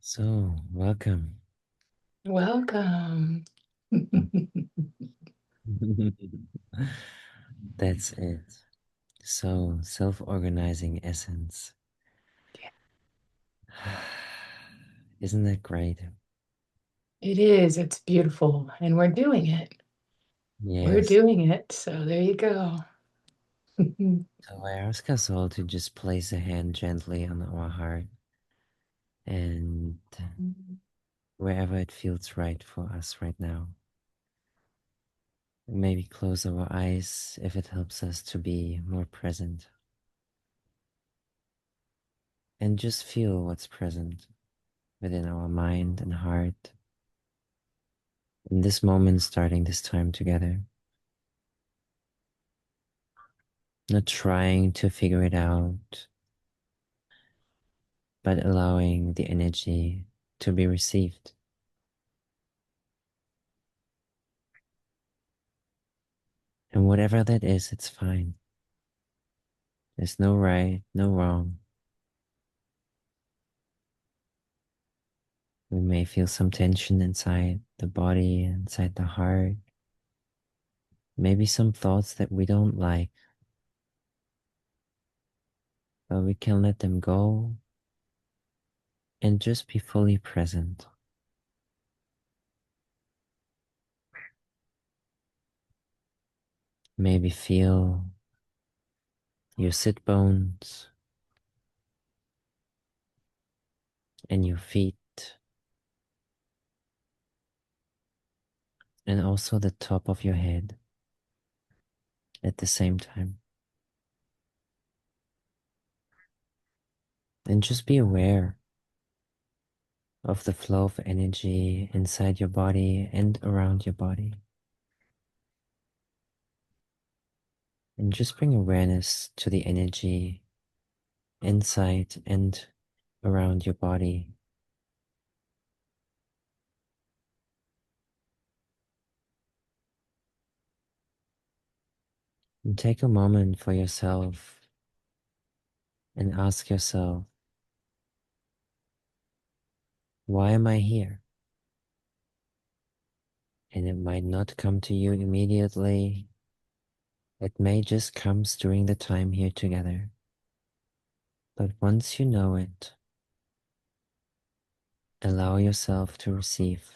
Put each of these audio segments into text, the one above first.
So, welcome. Welcome. That's it. So, self organizing essence. Isn't that great? It is. It's beautiful. And we're doing it. We're Yes. doing it. So there you go. So, I ask us all to just place a hand gently on our heart and wherever it feels right for us right now. Maybe close our eyes if it helps us to be more present and just feel what's present within our mind and heart in this moment, starting this time together. Not trying to figure it out, but allowing the energy to be received. And whatever that is, it's fine. There's no right, no wrong. We may feel some tension inside the body, inside the heart, maybe some thoughts that we don't like, but we can let them go and just be fully present. Maybe feel your sit bones and your feet, and also the top of your head at the same time. And just be aware of the flow of energy inside your body and around your body. And just bring awareness to the energy inside and around your body. And take a moment for yourself and ask yourself, why am I here? And it might not come to you immediately. It may just come during the time here together. But once you know it, allow yourself to receive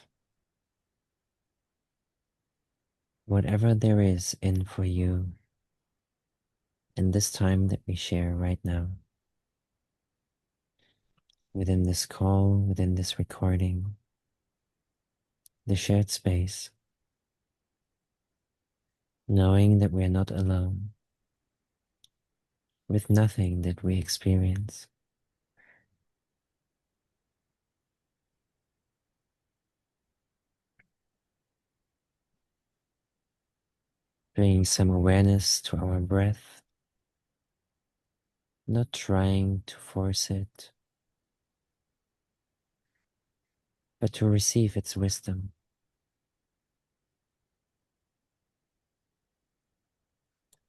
whatever there is in for you in this time that we share right now, within this call, within this recording, the shared space, knowing that we are not alone with nothing that we experience. Bringing some awareness to our breath, not trying to force it, but to receive its wisdom,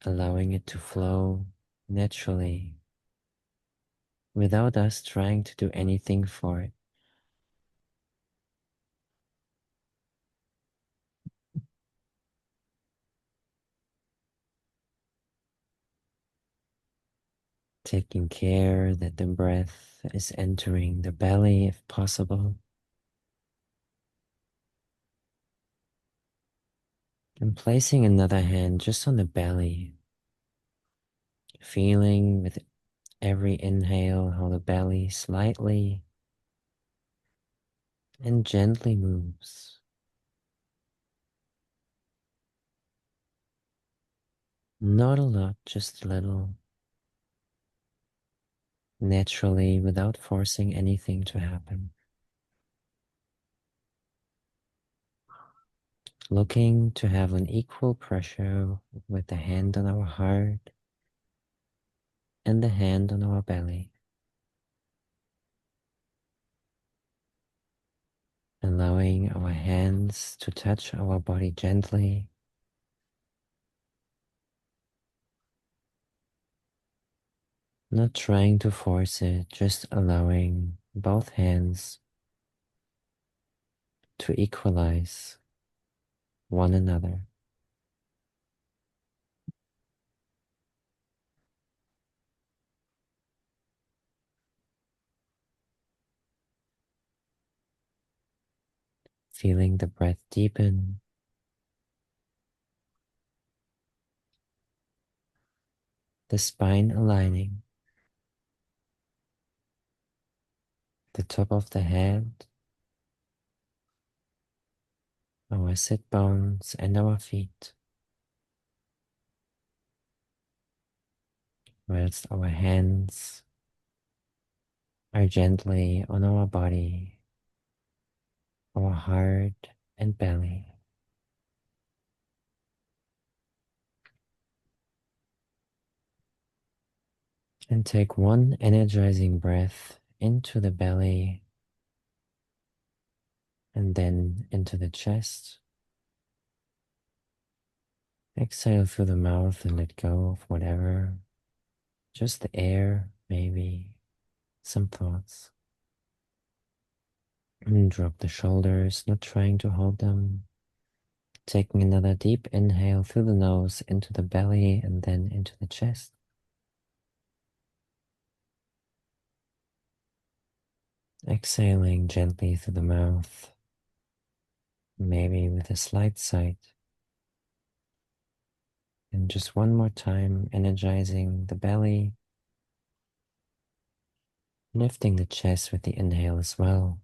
allowing it to flow naturally without us trying to do anything for it. Taking care that the breath is entering the belly if possible, and placing another hand just on the belly, feeling with every inhale how the belly slightly and gently moves. Not a lot, just a little, naturally without forcing anything to happen. Looking to have an equal pressure with the hand on our heart and the hand on our belly, allowing our hands to touch our body gently, not trying to force it, just allowing both hands to equalize one another. Feeling the breath deepen, the spine aligning, the top of the head, our sit bones, and our feet, whilst our hands are gently on our body, our heart and belly. And take one energizing breath into the belly and then into the chest. Exhale through the mouth and let go of whatever, just the air, maybe some thoughts. And drop the shoulders, not trying to hold them. Taking another deep inhale through the nose into the belly and then into the chest. Exhaling gently through the mouth, maybe with a slight sigh. And just one more time, energizing the belly, lifting the chest with the inhale as well.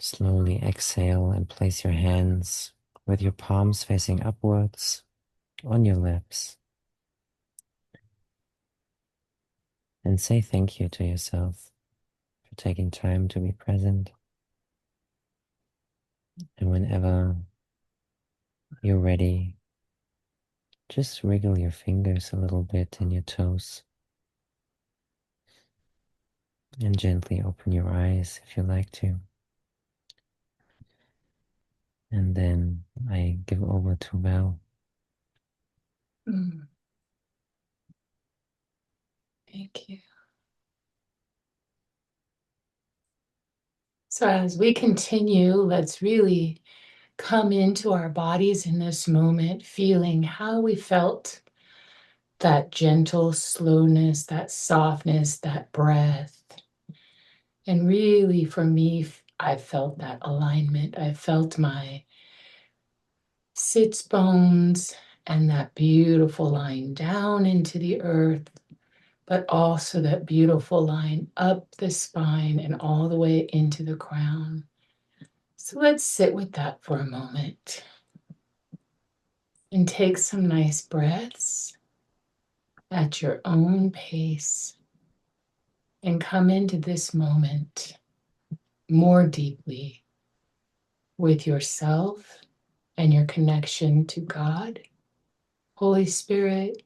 Slowly exhale and place your hands with your palms facing upwards on your lips. And say thank you to yourself for taking time to be present. And whenever you're ready, just wriggle your fingers a little bit and your toes. And gently open your eyes if you like to. And then I give over to Val. Mm. Thank you. So as we continue, let's really come into our bodies in this moment, feeling how we felt that gentle slowness, that softness, that breath. And really, for me, I felt that alignment. I felt my sits bones and that beautiful line down into the earth, but also that beautiful line up the spine and all the way into the crown. So let's sit with that for a moment and take some nice breaths at your own pace and come into this moment more deeply with yourself and your connection to God, Holy Spirit,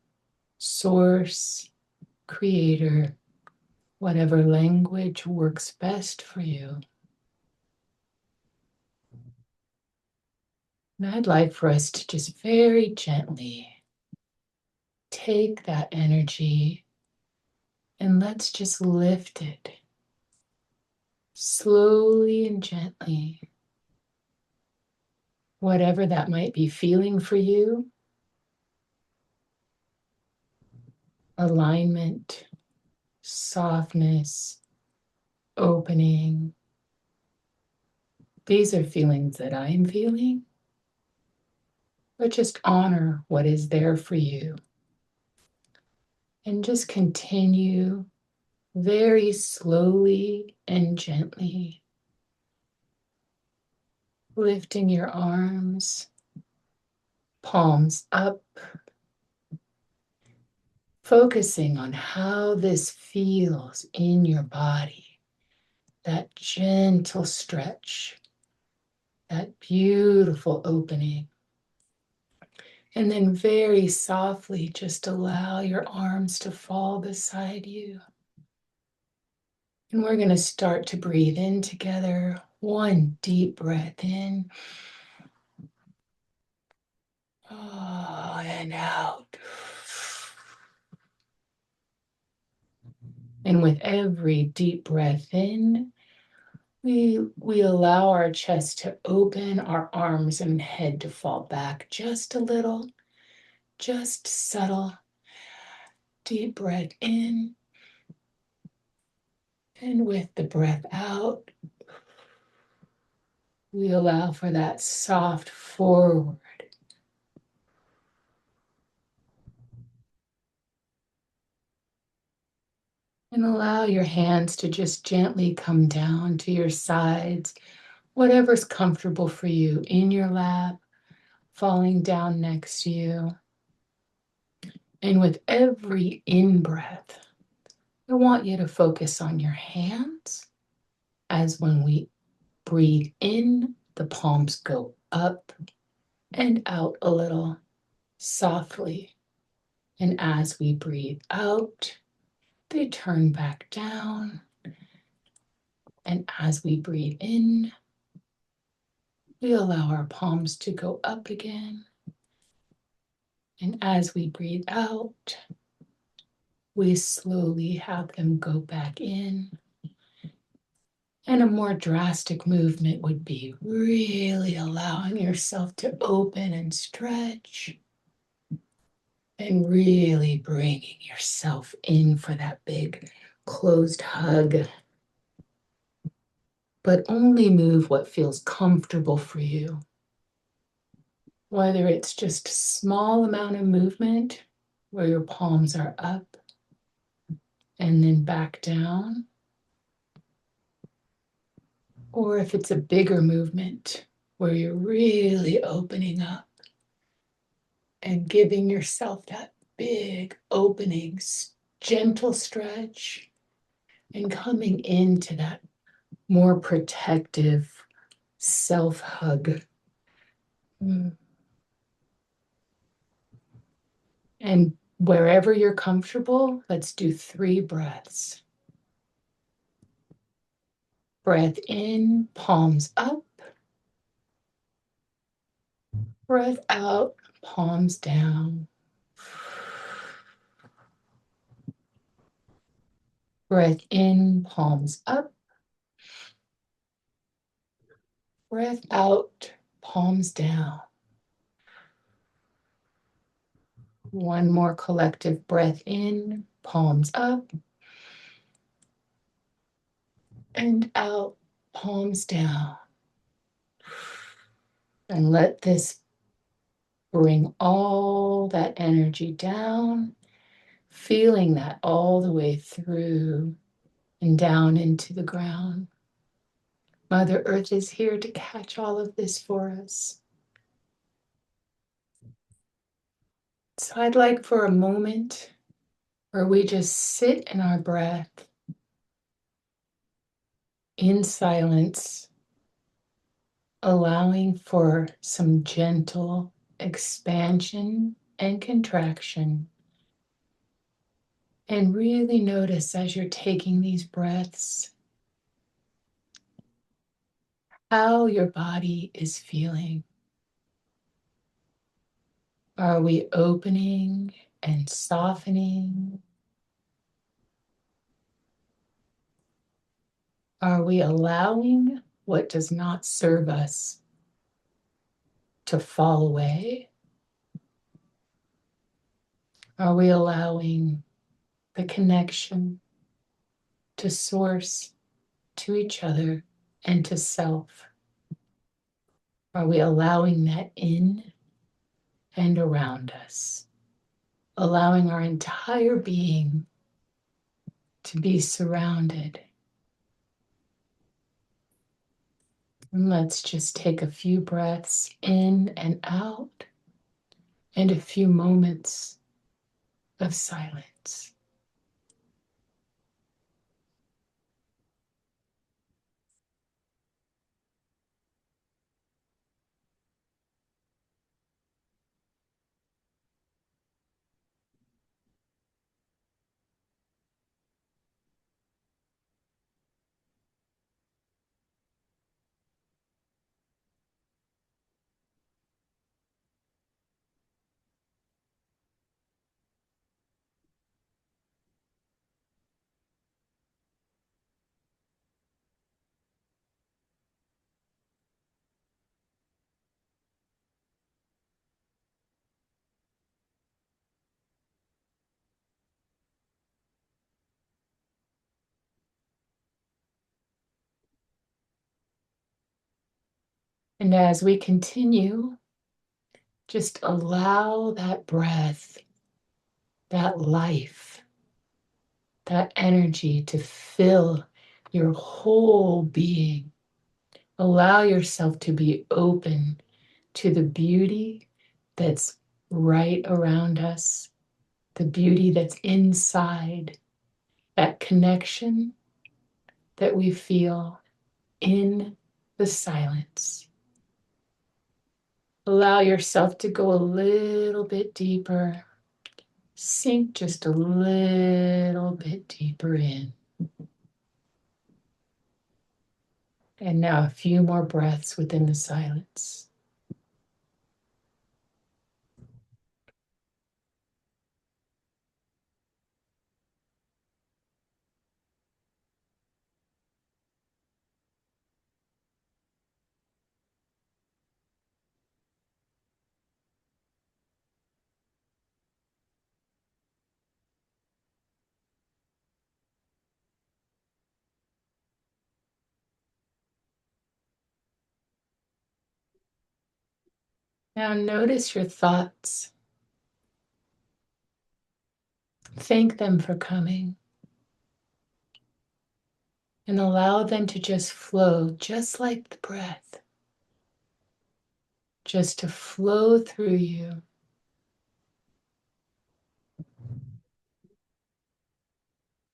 Source, Creator, whatever language works best for you. And I'd like for us to just very gently take that energy and let's just lift it slowly and gently. Whatever that might be feeling for you, alignment, softness, opening. These are feelings that I'm feeling, but just honor what is there for you. And just continue very slowly and gently, lifting your arms, palms up, focusing on how this feels in your body, that gentle stretch, that beautiful opening. And then very softly, just allow your arms to fall beside you. And we're going to start to breathe in together. One deep breath in. Oh, and out. And with every deep breath in, We allow our chest to open, our arms and head to fall back just a little, just subtle. Deep breath in, and with the breath out, we allow for that soft forward. And allow your hands to just gently come down to your sides, whatever's comfortable for you, in your lap, falling down next to you. And with every in breath, I want you to focus on your hands, as when we breathe in, the palms go up and out a little softly. And as we breathe out, they turn back down. And as we breathe in, we allow our palms to go up again. And as we breathe out, we slowly have them go back in. And a more drastic movement would be really allowing yourself to open and stretch, and really bringing yourself in for that big closed hug. But only move what feels comfortable for you. Whether it's just a small amount of movement where your palms are up and then back down, or if it's a bigger movement where you're really opening up and giving yourself that big opening, gentle stretch, and coming into that more protective self hug. And wherever you're comfortable, let's do 3 breaths. Breath in, palms up. Breath out, palms down. Breath in, palms up. Breath out, palms down. One more collective breath in, palms up. And out, palms down. And let this bring all that energy down, feeling that all the way through and down into the ground. Mother Earth is here to catch all of this for us. So I'd like for a moment where we just sit in our breath in silence, allowing for some gentle expansion and contraction. And really notice as you're taking these breaths how your body is feeling. Are we opening and softening? Are we allowing what does not serve us to fall away? Are we allowing the connection to source, to each other, and to self? Are we allowing that in and around us? Allowing our entire being to be surrounded. And let's just take a few breaths in and out, and a few moments of silence. And as we continue, just allow that breath, that life, that energy to fill your whole being. Allow yourself to be open to the beauty that's right around us, the beauty that's inside, that connection that we feel in the silence. Allow yourself to go a little bit deeper. Sink just a little bit deeper in. And now a few more breaths within the silence. Now notice your thoughts. Thank them for coming. And allow them to just flow, just like the breath, just to flow through you.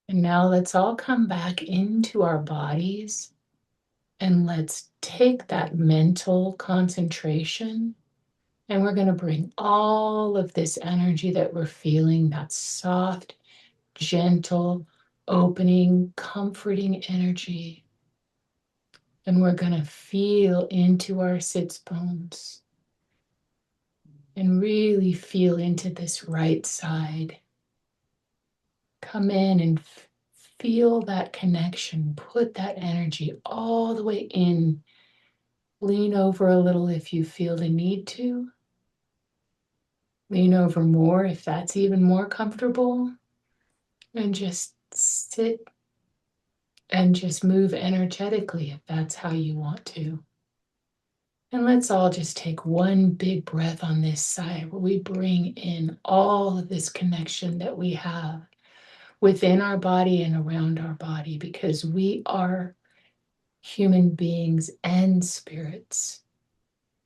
And now let's all come back into our bodies and let's take that mental concentration and we're going to bring all of this energy that we're feeling, that soft, gentle, opening, comforting energy. And we're going to feel into our sits bones and really feel into this right side. Come in and feel that connection. Put that energy all the way in. Lean over a little if you feel the need to. Lean over more if that's even more comfortable. And just sit and just move energetically if that's how you want to. And let's all just take one big breath on this side where we bring in all of this connection that we have within our body and around our body, because we are human beings and spirits.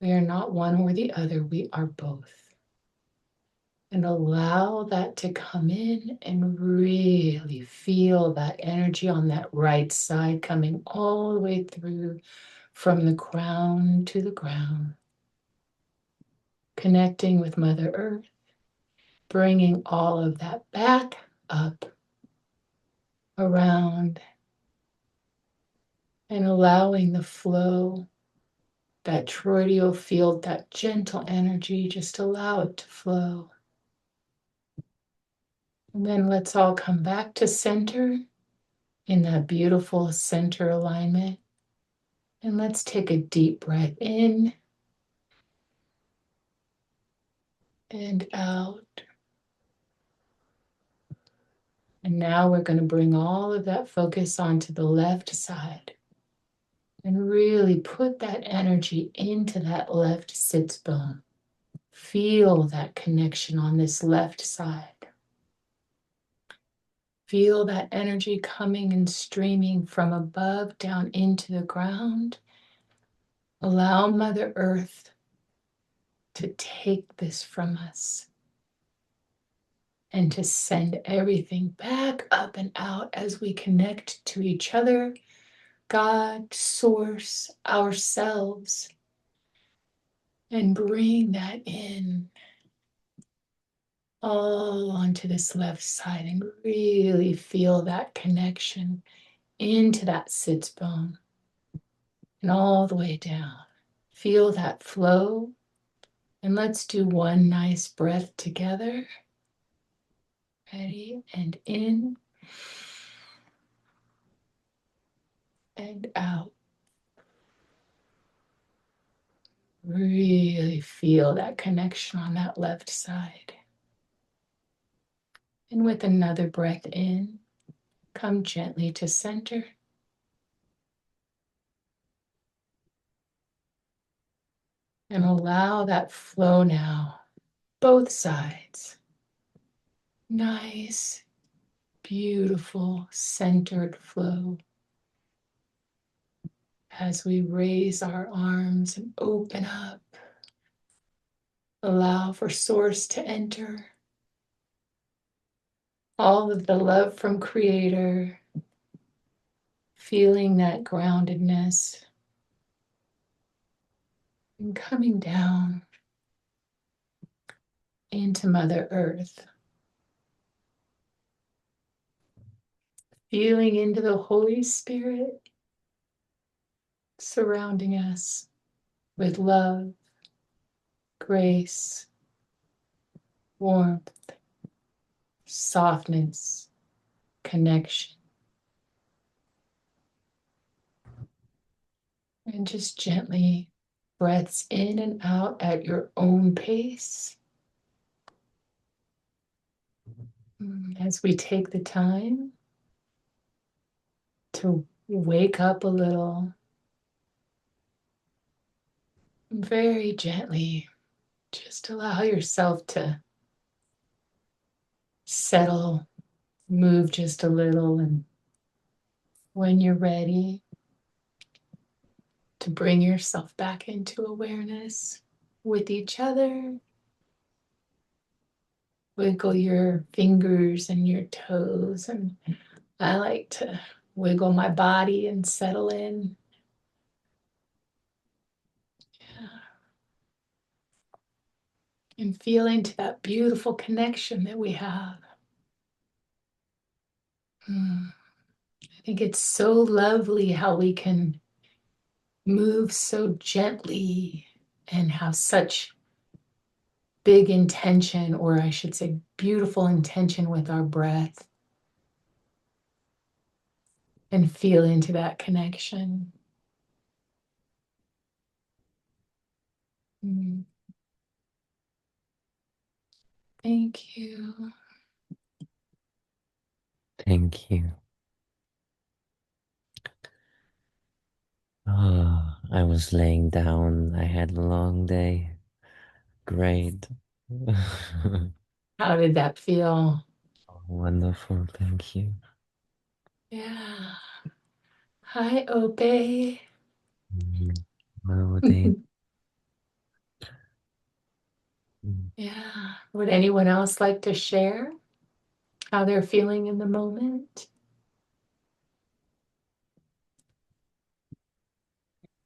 We are not one or the other, we are both. And allow that to come in and really feel that energy on that right side coming all the way through from the crown to the ground, connecting with Mother Earth, bringing all of that back up, around, and allowing the flow, that toroidal field, that gentle energy, just allow it to flow. And then let's all come back to center in that beautiful center alignment. And let's take a deep breath in and out. And now we're going to bring all of that focus onto the left side and really put that energy into that left sits bone. Feel that connection on this left side. Feel that energy coming and streaming from above down into the ground. Allow Mother Earth to take this from us and to send everything back up and out as we connect to each other, God, Source, ourselves, and bring that in all onto this left side and really feel that connection into that sits bone and all the way down. Feel that flow. And let's do one nice breath together. Ready? And in and out. Really feel that connection on that left side. And with another breath in, come gently to center. And allow that flow now, both sides. Nice, beautiful, centered flow. As we raise our arms and open up, allow for Source to enter. All of the love from Creator, feeling that groundedness and coming down into Mother Earth, feeling into the Holy Spirit surrounding us with love, grace, warmth, softness, connection. And just gently breaths in and out at your own pace. As we take the time to wake up a little, very gently, just allow yourself to settle, move just a little, and when you're ready, to bring yourself back into awareness with each other. Wiggle your fingers and your toes, and I like to wiggle my body and settle in. And feel into that beautiful connection that we have. I think it's so lovely how we can move so gently and have such big intention, or I should say, beautiful intention with our breath, and feel into that connection. Thank you. Thank you. Oh, I was laying down. I had a long day. Great. How did that feel? Wonderful. Thank you. Yeah. Hi, Ope. Hello, Dave. Yeah. Would anyone else like to share how they're feeling in the moment?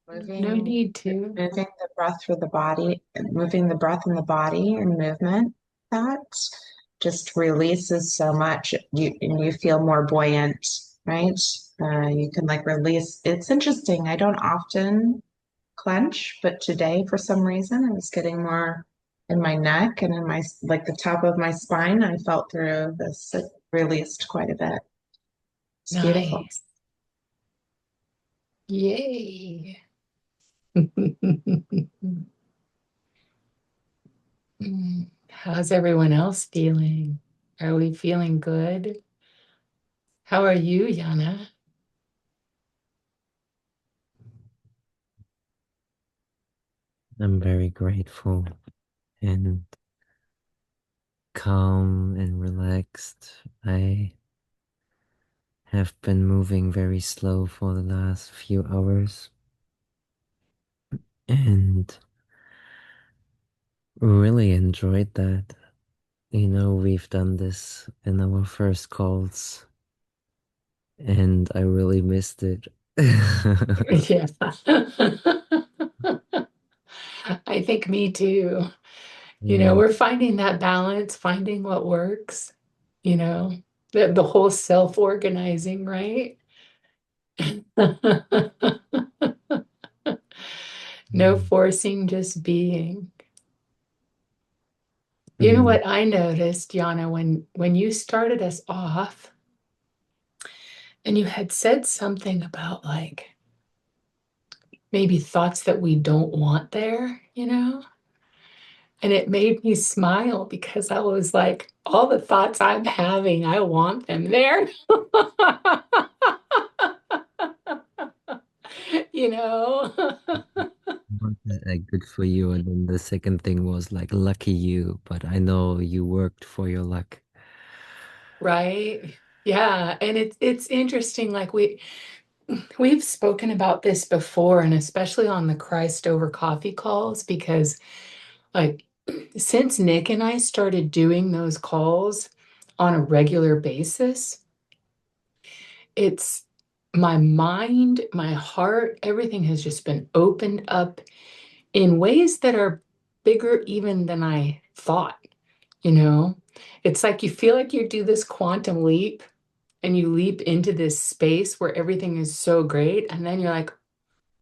No Moving, need to. moving the breath through the body, moving the breath in the body and movement, that just releases so much. You feel more buoyant, right? You can like release. It's interesting. I don't often clench, but today for some reason I was getting more in my neck and in my like the top of my spine. I felt through this. It released quite a bit. It's beautiful. Nice. Yay. How's everyone else feeling? Are we feeling good? How are you, Yana? I'm very grateful and calm and relaxed. I have been moving very slow for the last few hours and really enjoyed that. You know, we've done this in our first calls and I really missed it. Yeah. I think me too. Yeah. We're finding that balance, finding what works, you know, the whole self-organizing, right? No Mm. forcing, just being. You know Mm. what I noticed, Yana, when you started us off and you had said something about like maybe thoughts that we don't want there, and it made me smile because I was like, all the thoughts I'm having, I want them there. you know? like good for you. And then the second thing was like lucky you, but I know you worked for your luck. Right? Yeah, and it's interesting like we've spoken about this before and especially on the Christ over coffee calls because like since Nick and I started doing those calls on a regular basis, it's my mind, my heart, everything has just been opened up in ways that are bigger even than I thought, you know? It's like you feel like you do this quantum leap and you leap into this space where everything is so great. And then you're like,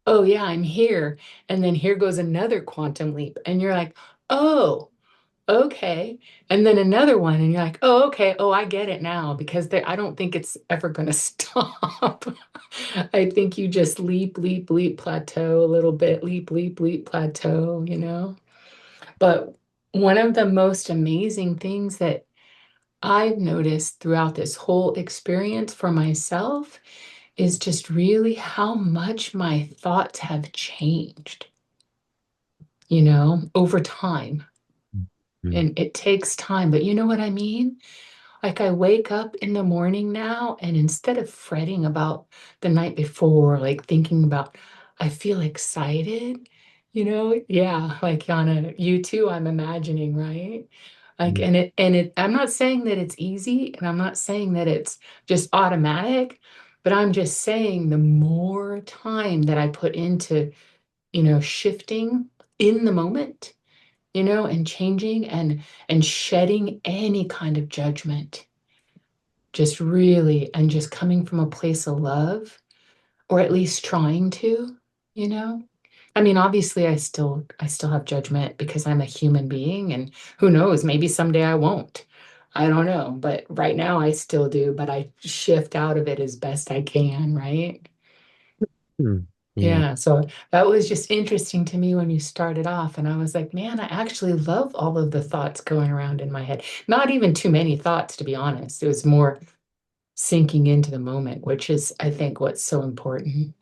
oh, yeah, I'm here. And then here goes another quantum leap. And you're like, oh, okay. And then another one. And you're like, oh, okay. Oh, I get it now because there, I don't think it's ever going to stop. I think you just leap, leap, leap, plateau a little bit, leap, leap, leap, plateau, you know? But one of the most amazing things that I've noticed throughout this whole experience for myself is just really how much my thoughts have changed, over time. Mm. And it takes time, but you know what I mean? Like I wake up in the morning now, and instead of fretting about the night before, like thinking about, I feel excited, Yeah, like Yana, you too, I'm imagining, right? Like, Mm. I'm not saying that it's easy, and I'm not saying that it's just automatic, but I'm just saying the more time that I put into, shifting in the moment, and changing and shedding any kind of judgment, just really, and just coming from a place of love, or at least trying to, you know. I mean, obviously I still have judgment because I'm a human being, and who knows, maybe someday I won't. I don't know, but right now I still do, but I shift out of it as best I can, right? Mm. Yeah. Yeah, so that was just interesting to me when you started off, and I was like, man, I actually love all of the thoughts going around in my head. Not even too many thoughts, to be honest. It was more sinking into the moment, which is, I think, what's so important.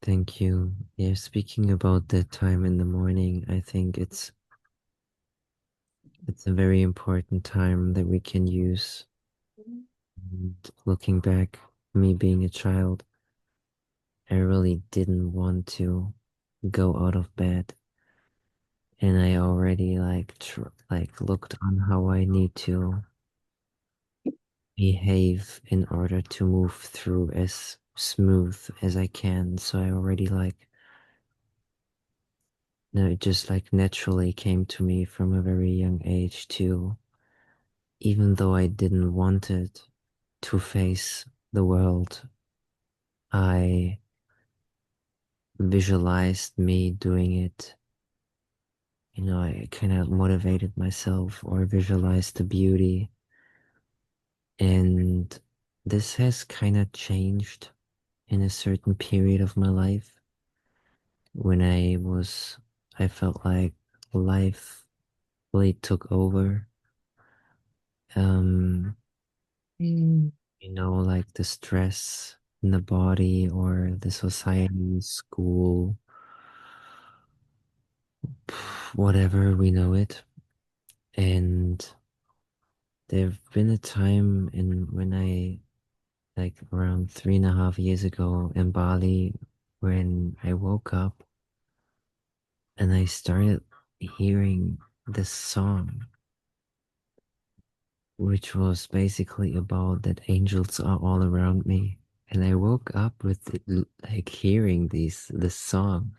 Thank you. Yeah, speaking about the time in the morning, I think it's a very important time that we can use. And looking back, me being a child, I really didn't want to go out of bed, and I already like looked on how I need to behave in order to move through as smooth as I can. So I already like no, it just like naturally came to me from a very young age too, even though I didn't want it to face the world. I visualized me doing it. I kind of motivated myself or visualized the beauty. And this has kind of changed in a certain period of my life when I felt like life really took over. Um, Mm, like the stress in the body or the society, school, whatever we know it. And there've been a time in when I like around 3.5 years ago in Bali when I woke up and I started hearing this song, which was basically about that angels are all around me. And I woke up with like hearing this song,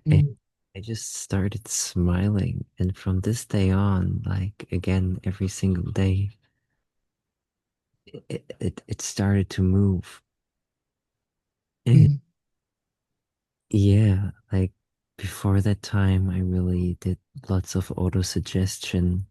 and mm, I just started smiling. And from this day on, like again, every single day, it started to move. And mm, yeah, like before that time, I really did lots of auto suggestion,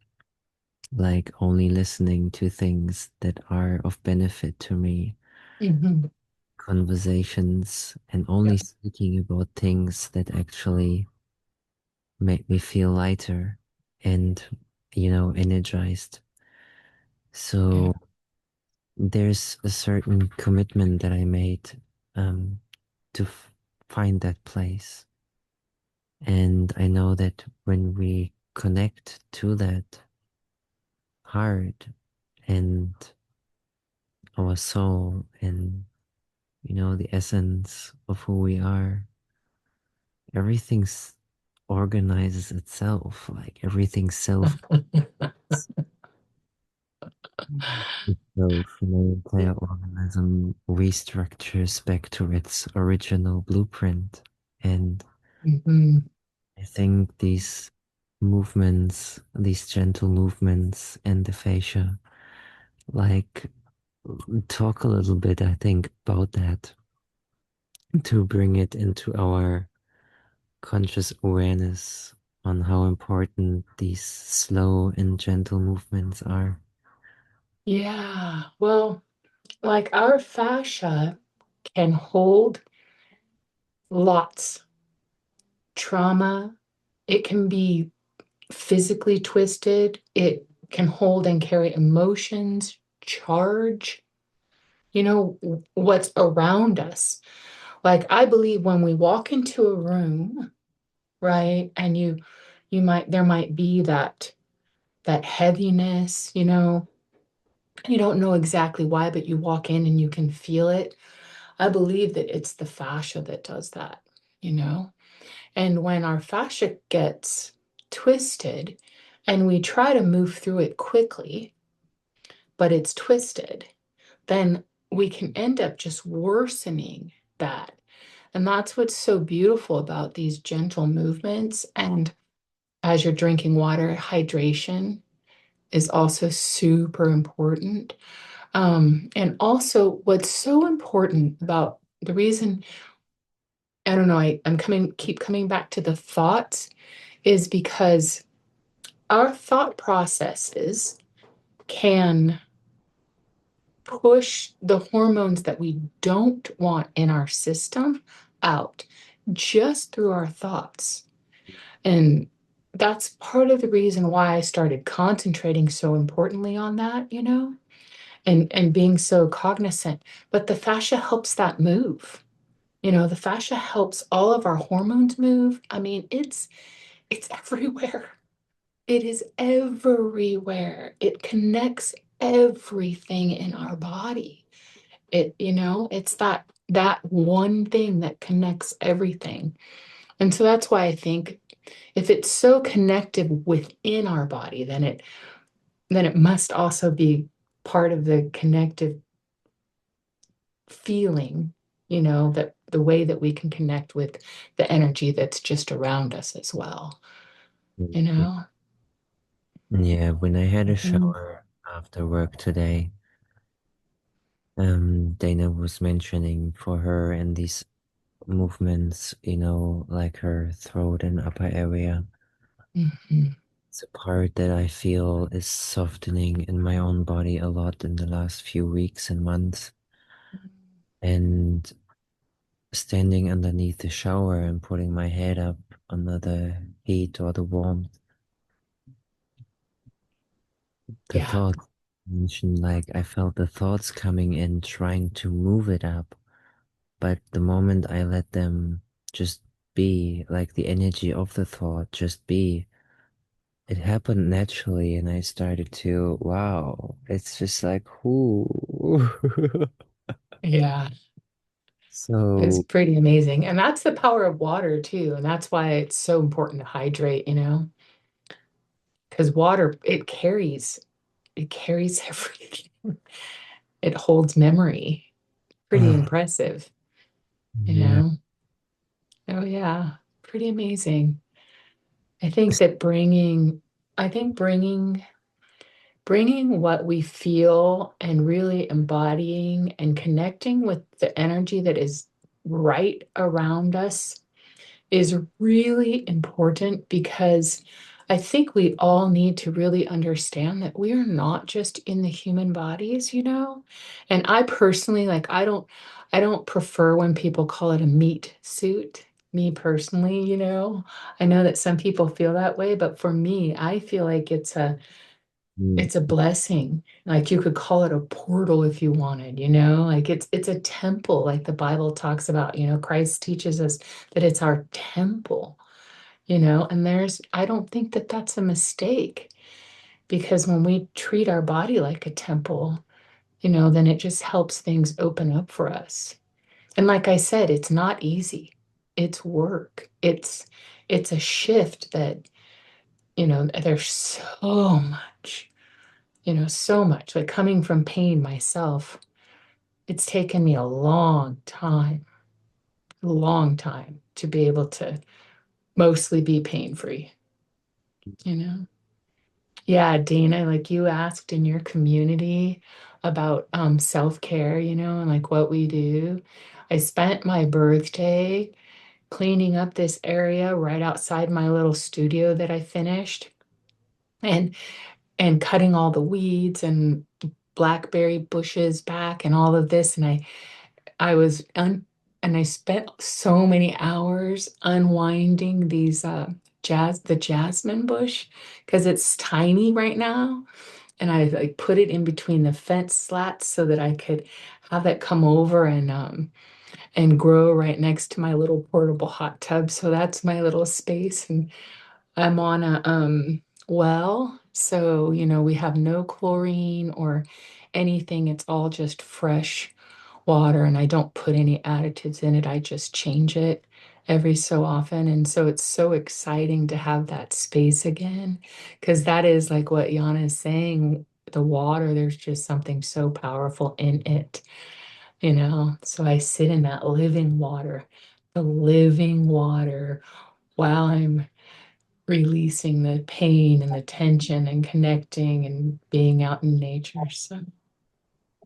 like only listening to things that are of benefit to me, mhm. conversations, and only Yep, speaking about things that actually make me feel lighter and, energized. yeah, So there's a certain commitment that I made um, to find that place. And I know that when we connect to that heart and our soul and, the essence of who we are, everything's organizes itself, like everything self itself, the entire organism restructures back to its original blueprint. And Mhm. I think these movements, these gentle movements and the fascia, like talk a little bit, I think, about that to bring it into our conscious awareness on how important these slow and gentle movements are. Yeah, well, like our fascia can hold lots trauma. It can be physically twisted. It can hold and carry emotions, charge, what's around us. Like I believe when we walk into a room, right, and there might be that heaviness, you don't know exactly why, but you walk in and you can feel it. I believe that it's the fascia that does that, you know? And when our fascia gets twisted and we try to move through it quickly, but it's twisted, then we can end up just worsening that. And that's what's so beautiful about these gentle movements. And as you're drinking water, hydration is also super important. And also, what's so important about the reason I don't know, keep coming back to the thoughts is because our thought processes can push the hormones that we don't want in our system out just through our thoughts. And that's part of the reason why I started concentrating so importantly on that, and being so cognizant. But the fascia helps that move. The fascia helps all of our hormones move. I mean, it's everywhere. It is everywhere. It connects everything in our body. It's that one thing that connects everything. And so that's why I think if it's so connected within our body, then it must also be part of the connective feeling, that the way that we can connect with the energy that's just around us as well, you know? Yeah, when I had a Mhm. shower after work today, Dana was mentioning for her and these movements, like her throat and upper area. Mhm. It's a part that I feel is softening in my own body a lot in the last few weeks and months. And standing underneath the shower and putting my head up under the heat or the warmth, the Yeah, thoughts mentioned, like I felt the thoughts coming in, trying to move it up. But the moment I let them just be, like the energy of the thought just be, it happened naturally, and I started to, wow, it's just like, whoo. yeah. It's So, pretty amazing. And that's the power of water too. And that's why it's so important to hydrate, because water, it carries everything. It holds memory. Pretty impressive, you yeah. know? Oh yeah, pretty amazing. I think that bringing what we feel and really embodying and connecting with the energy that is right around us is really important because I think we all need to really understand that we are not just in the human bodies. And I personally, like, I don't prefer when people call it a meat suit. Me personally. I know that some people feel that way, but for me, I feel like Mm, it's a blessing. Like you could call it a portal if you wanted, like it's a temple, like the Bible talks about, Christ teaches us that it's our temple, and I don't think that that's a mistake because when we treat our body like a temple, then it just helps things open up for us. And like I said, it's not easy. It's work. It's a shift that, there's so much. Like coming from pain myself, it's taken me a long time to be able to mostly be pain free, you know? Yeah, Dana, like you asked in your community about self-care, and like what we do. I spent my birthday cleaning up this area right outside my little studio that I finished and cutting all the weeds and blackberry bushes back and all of this. And I was un and I spent so many hours unwinding the jasmine bush because it's tiny right now. And I like put it in between the fence slats so that I could have it come over and grow right next to my little portable hot tub. So that's my little space. And I'm on a well, so we have no chlorine or anything. It's all just fresh water, and I don't put any additives in it. I just change it every so often. And so it's so exciting to have that space again, because that is like what Yana is saying. The water, there's just something so powerful in it. So I sit in that the living water while I'm releasing the pain and the tension and connecting and being out in nature. So,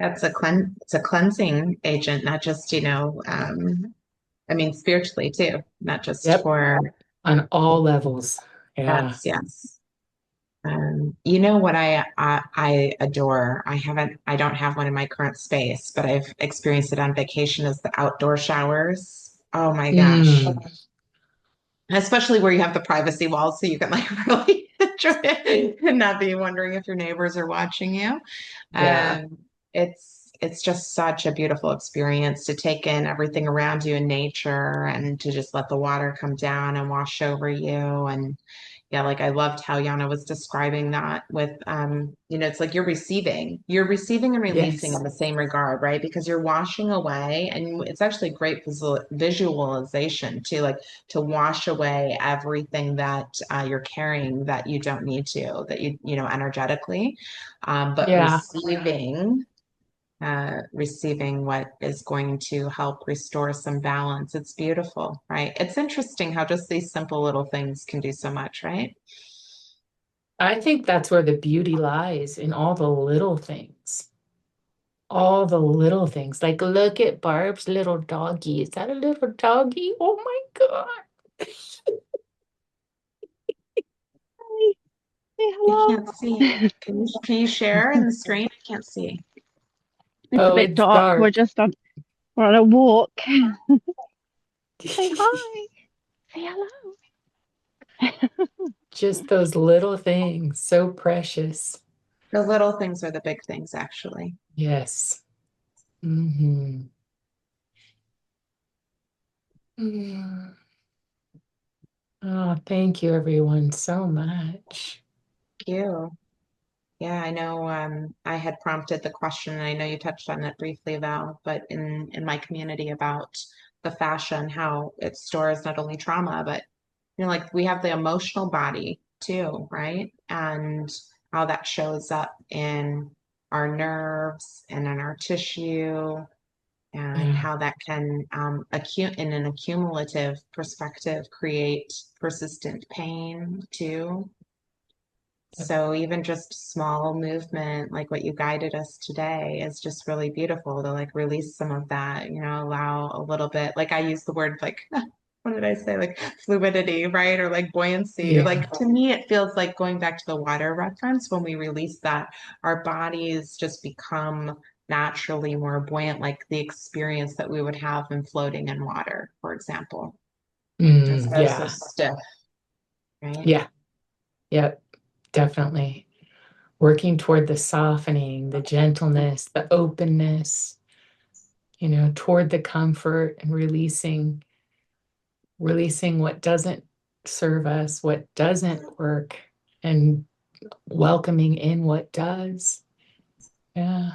That's it's a cleansing agent, not just, I mean, spiritually too, not just yep, for on all levels. Yeah. that's yes. You know what I adore? I don't have one in my current space, but I've experienced it on vacation is the outdoor showers. Oh my gosh. Mm, Especially where you have the privacy walls so you can like really enjoy it and not be wondering if your neighbors are watching you. yeah. It's just such a beautiful experience to take in everything around you in nature and to just let the water come down and wash over you. And yeah, like I loved how Yana was describing that with it's like you're receiving and releasing in Yes. the same regard, right? Because you're washing away, and it's actually great visualization too, like to wash away everything that you're carrying that you don't need to, that energetically, but Yeah. receiving what is going to help restore some balance. It's beautiful, right? It's interesting how just these simple little things can do so much, right? I think that's where the beauty lies in all the little things. All the little things. Like, look at Barb's little doggy. Is that a little doggy? Oh my God. Hi, say I hello. can't see. Can you share in the screen? I can't see. It's a Oh, bit it's dark. dark. We're on a walk. Say hi. Say hello. Just those little things, so precious. The little things are the big things, actually. Yes. Hmm. Mm. Oh, thank you, everyone, so much. Thank you. Yeah, I know I had prompted the question, and I know you touched on it briefly, Val, but in my community about the fascia and how it stores not only trauma, but like we have the emotional body too, right? And how that shows up in our nerves and in our tissue, and Yeah. how that can, in an accumulative perspective, create persistent pain too. Yep. So even just small movement, like what you guided us today, is just really beautiful to like release some of that, allow a little bit, like I use the word like, what did I say? Like fluidity, right? Or like buoyancy. Yeah. Like to me, it feels like going back to the water reference, when we release that, our bodies just become naturally more buoyant, like the experience that we would have in floating in water, for example, instead of so Yeah. stiff, right? Yeah. Yep. Definitely. Working toward the softening, the gentleness, the openness, toward the comfort and releasing what doesn't serve us, what doesn't work, and welcoming in what does. Yeah.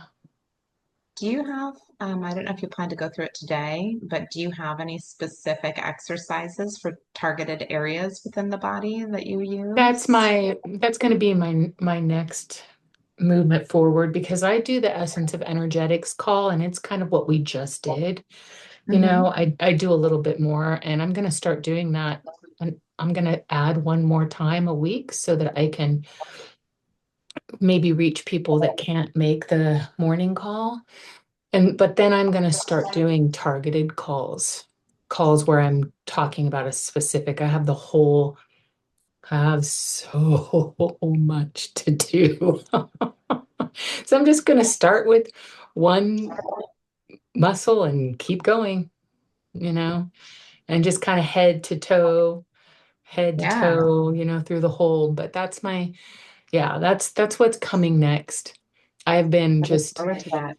Do you have, I don't know if you plan to go through it today, but do you have any specific exercises for targeted areas within the body that you use? That's going to be my next movement forward, because I do the Essence of Energetics call, and it's kind of what we just did. Hmm. I do a little bit more, and I'm going to start doing that. And I'm going to add one more time a week so that I can maybe reach people that can't make the morning call. But then I'm going to start doing targeted calls where I'm talking about a specific, I have so much to do. So I'm just going to start with one muscle and keep going, you know, and just kind of head to Yeah, toe, through the whole. But that's what's coming next. I've been I look just forward to that.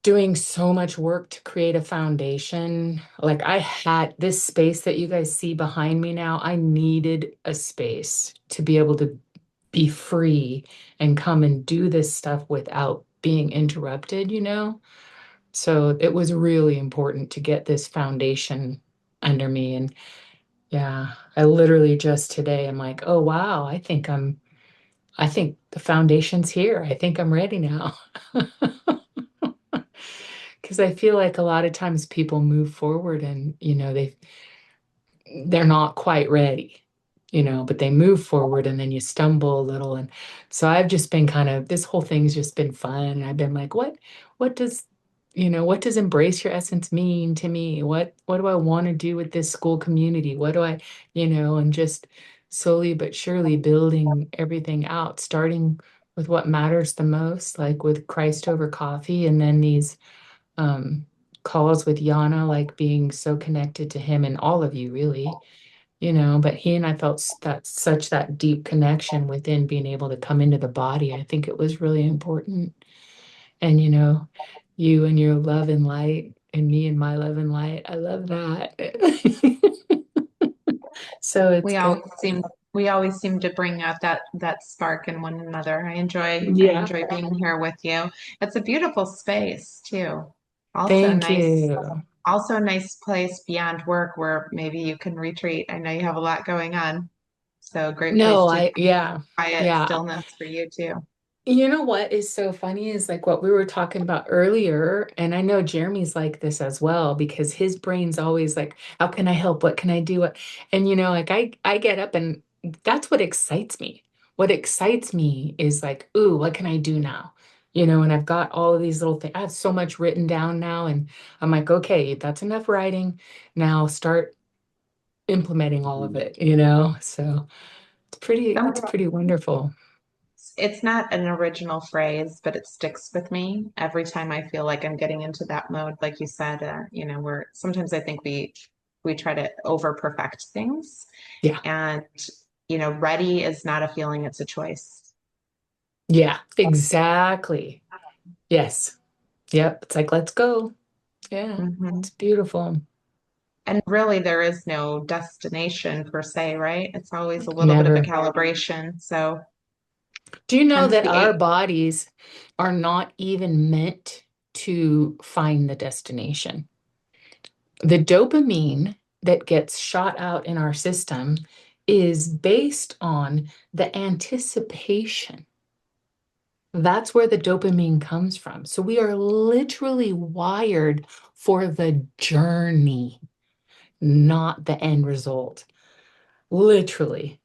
doing so much work to create a foundation. Like, I had this space that you guys see behind me now. I needed a space to be able to be free and come and do this stuff without being interrupted. So it was really important to get this foundation under me. And yeah, I literally just today, I'm like, oh wow, I think the foundation's here. I think I'm ready now. Because I feel like a lot of times people move forward and, they're not quite ready, but they move forward and then you stumble a little. And so I've just been this whole thing's just been fun. And I've been like, what does, what does embrace your essence mean to me? What do I want to do with this school community? What do and just slowly but surely building everything out, starting with what matters the most, like with Christ over coffee, and then these um, calls with Yana, like being so connected to him and all of you, really, but he and I felt that deep connection within being able to come into the body. I think it was really important. And, you and your love and light, and me and my love and light. I love that. So it's We good. all seem we always seem to bring out that spark in one another. I Yeah. enjoy being here with you. It's a beautiful space too. Also Thank nice, you. also a nice place beyond work where maybe you can retreat. I know you have a lot going on, so great place No, to yeah. quiet Yeah. stillness for you too. You know what is so funny is like what we were talking about earlier, and I know Jeremy's like this as well, because his brain's always like, how can I help? What can I do? And like I get up, and that's what excites me. What excites me is like, ooh, what can I do now? And I've got all of these little things. I have so much written down now, and I'm like, okay, that's enough writing. Now start implementing all of it. So it's Some pretty wonderful. It's not an original phrase, but it sticks with me every time I feel like I'm getting into that mode. Like you said, where sometimes I think we try to over perfect things, Yeah. and ready is not a feeling; it's a choice. Yeah, exactly. Yes. Yep. It's like, let's go. Yeah. Hmm. It's beautiful. And really, there is no destination per se, right? It's always a little bit of a Never. calibration. So Do you know hence that the our eight. bodies are not even meant to find the destination? The dopamine that gets shot out in our system is based on the anticipation. That's where the dopamine comes from. So we are literally wired for the journey, not the end result. Literally,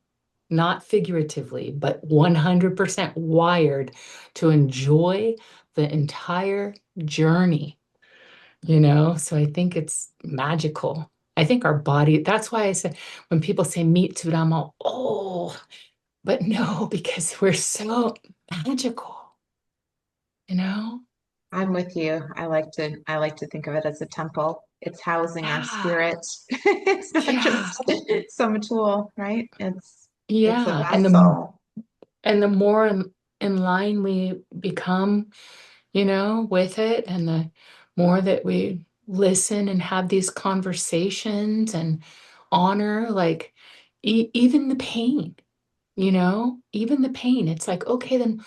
not figuratively, but 100% wired to enjoy the entire journey. So I think it's magical. I think our body, that's why I said when people say meat suit, I'm all, oh, but no, because we're so magical, you know? I'm with you. I like to think of it as a temple. It's housing our Yeah, spirit. It's not yeah, just some tool, right? It's a yeah. vessel. And the more in line we become, with it, and the more that we listen and have these conversations and honor, like, even the pain, even the pain. It's like, okay, then,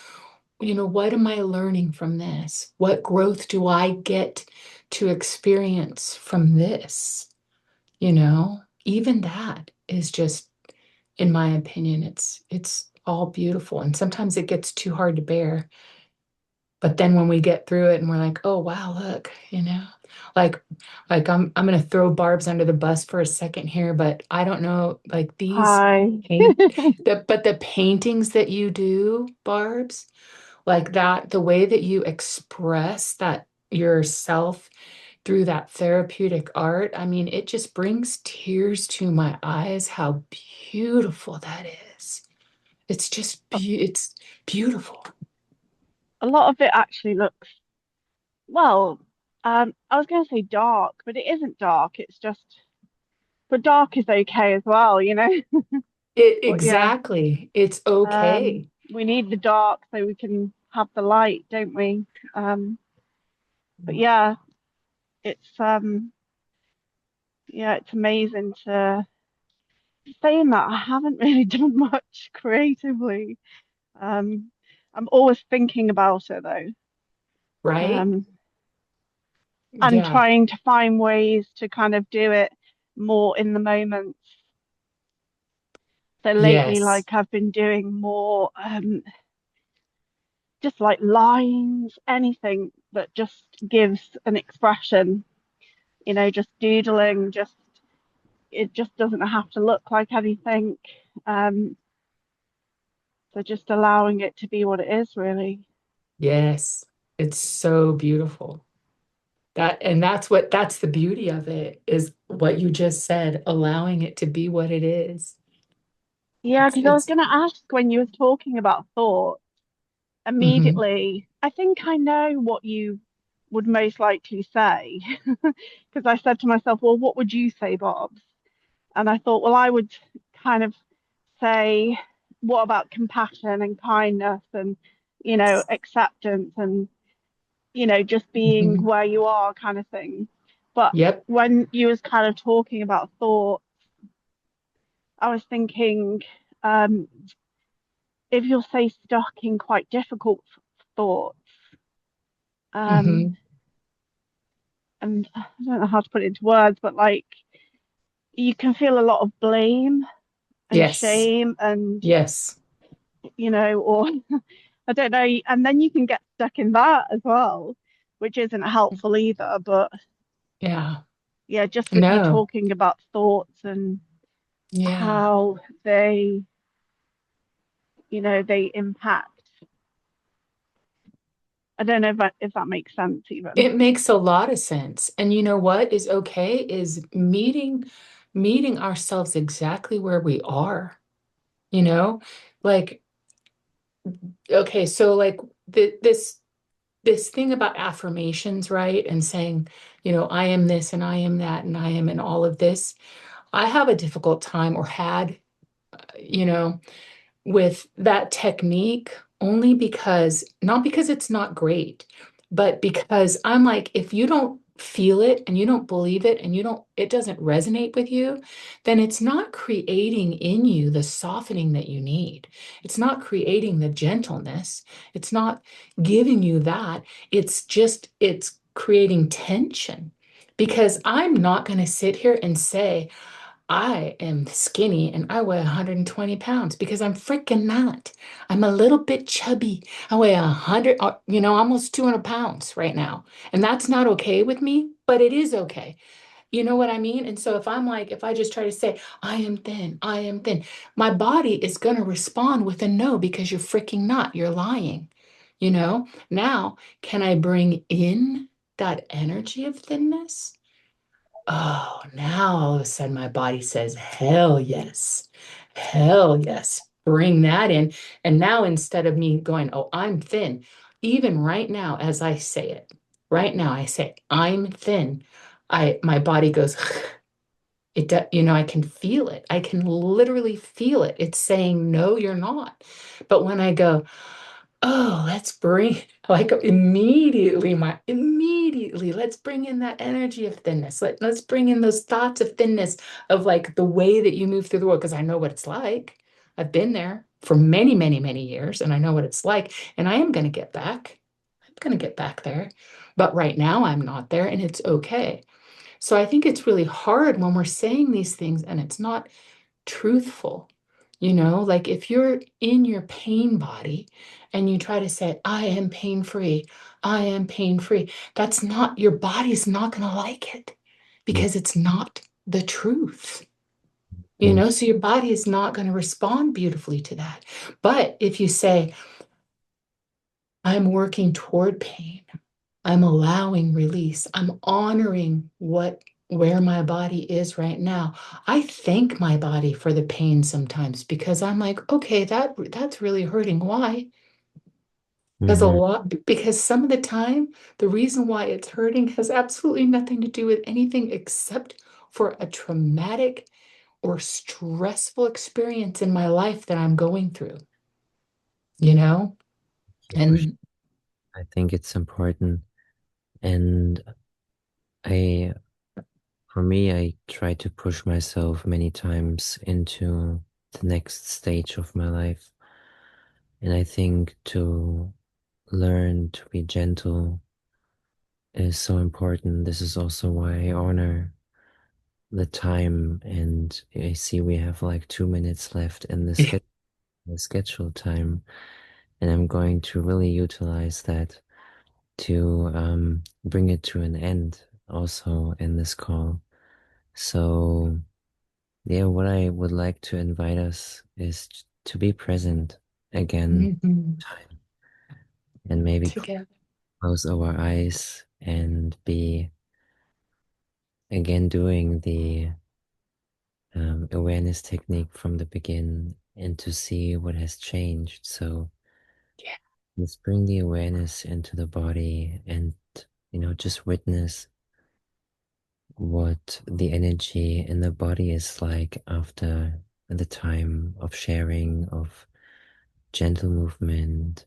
what am I learning from this? What growth do I get to experience from this? Even that is just, in my opinion, it's all beautiful. And sometimes it gets too hard to bear. But then when we get through it and we're like, oh wow, look, like I'm gonna throw Barb's under the bus for a second here, but I don't know, like these Hi. but the paintings that you do, Barb's, like that, the way that you express that yourself through that therapeutic art, I mean, it just brings tears to my eyes, how beautiful that is. It's just it's beautiful. A lot of it actually looks, well, I was going to say dark, but it isn't dark. It's just, but dark is okay as well, you know? But yeah, It's okay. we need the dark so we can have the light, don't we? Um, but it's yeah, it's amazing to saying that I haven't really done much creatively. Um, I'm always thinking about it though. Right? Um, and Yeah. trying to find ways to kind of do it more in the moment. So lately, Yes. like I've been doing more just like lines, anything that just gives an expression, just doodling, just it just doesn't have to look like anything. Um, so just allowing it to be what it is, really. Yes. It's so beautiful. That's the beauty of it, is what you just said, allowing it to be what it is. Yeah, It's because I was it's going to ask when you were talking about thought, mhm. immediately, I think I know what you would most likely say. Because I said to myself, well, what would you say, Bob? And I thought, well, I would kind of say, what about compassion and kindness and, acceptance and, just being Mhm. where you are kind of thing. But Yep. when you was kind of talking about thought, I was thinking, um, if you're, say, stuck in quite difficult thoughts, um, Hmm. and I don't know how to put it into words, but like you can feel a lot of blame and Yes. shame and, Yes. or I don't know. And then you can get stuck in that as well, which isn't helpful either. But Yeah. yeah, just with you No. talking about thoughts and Yeah. how they impact. I don't know if that makes sense even. It makes a lot of sense. And you know what is okay is meeting ourselves exactly where we are, you know? Like, okay, so like this thing about affirmations, right? And saying, I am this and I am that and I am in all of this. I have a difficult time, or had, you know, with that technique, only because, not because it's not great, but because I'm like, if you don't feel it and you don't believe it and it doesn't resonate with you, then it's not creating in you the softening that you need. It's not creating the gentleness. It's not giving you that. It's creating tension. Because I'm not going to sit here and say, I am skinny and I weigh 120 pounds, because I'm freaking not. I'm a little bit chubby. I weigh 100, almost 200 pounds right now. And that's not okay with me, but it is okay. You know what I mean? And so if I just try to say, I am thin, my body is going to respond with a no, because you're freaking not. You're lying. Now, can I bring in that energy of thinness? Oh, now all of a sudden my body says, hell yes, hell yes, bring that in. And now, instead of me going, oh, I'm thin, even right now, as I say it, right now, I say, I'm thin. My body goes, I can feel it. I can literally feel it. It's saying, no, you're not. But when I go, oh, let's bring like immediately let's bring in that energy of thinness. Let's bring in those thoughts of thinness of like the way that you move through the world because I know what it's like. I've been there for many, many, many years and I know what it's like. And I am going to get back. I'm going to get back there. But right now I'm not there and it's okay. So I think it's really hard when we're saying these things and it's not truthful. Like if you're in your pain body and you try to say, I am pain free, I am pain free, that's not, your body's not going to like it Mm. because it's not the truth. Thank you. So your body is not going to respond beautifully to that. But if you say, I'm working toward pain, I'm allowing release. I'm honoring where my body is right now. I thank my body for the pain sometimes because I'm like, okay, that's really hurting. Why? Hmm. Because some of the time, the reason why it's hurting has absolutely nothing to do with anything except for a traumatic or stressful experience in my life that I'm going through, you know? For sure. And I think it's important. And I, for me, I try to push myself many times into the next stage of my life. And I think to learn to be gentle is so important. This is also why I honor the time. And I see we have like 2 minutes left in the scheduled time. And I'm going to really utilize that to bring it to an end also in this call. So, yeah, what I would like to invite us is to be present again, Mhm. time, and maybe Together. close our eyes and be again doing the awareness technique from the begin and to see what has changed. So Yeah. let's bring the awareness into the body and, just witness what the energy in the body is like after the time of sharing, of gentle movement,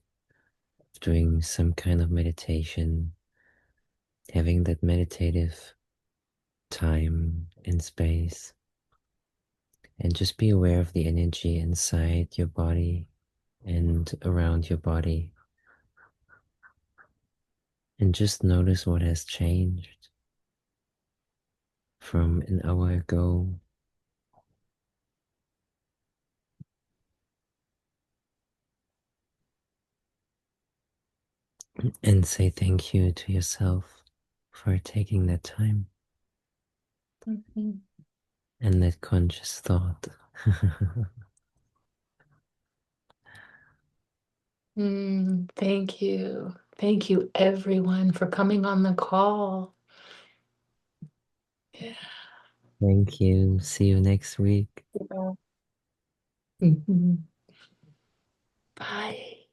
of doing some kind of meditation, having that meditative time and space, and just be aware of the energy inside your body and around your body, and just notice what has changed from an hour ago. And say thank you to yourself for taking that time Mhm. and that conscious thought. Thank you. Thank you, everyone, for coming on the call. Yeah. Thank you. See you next week. Mhm. Bye.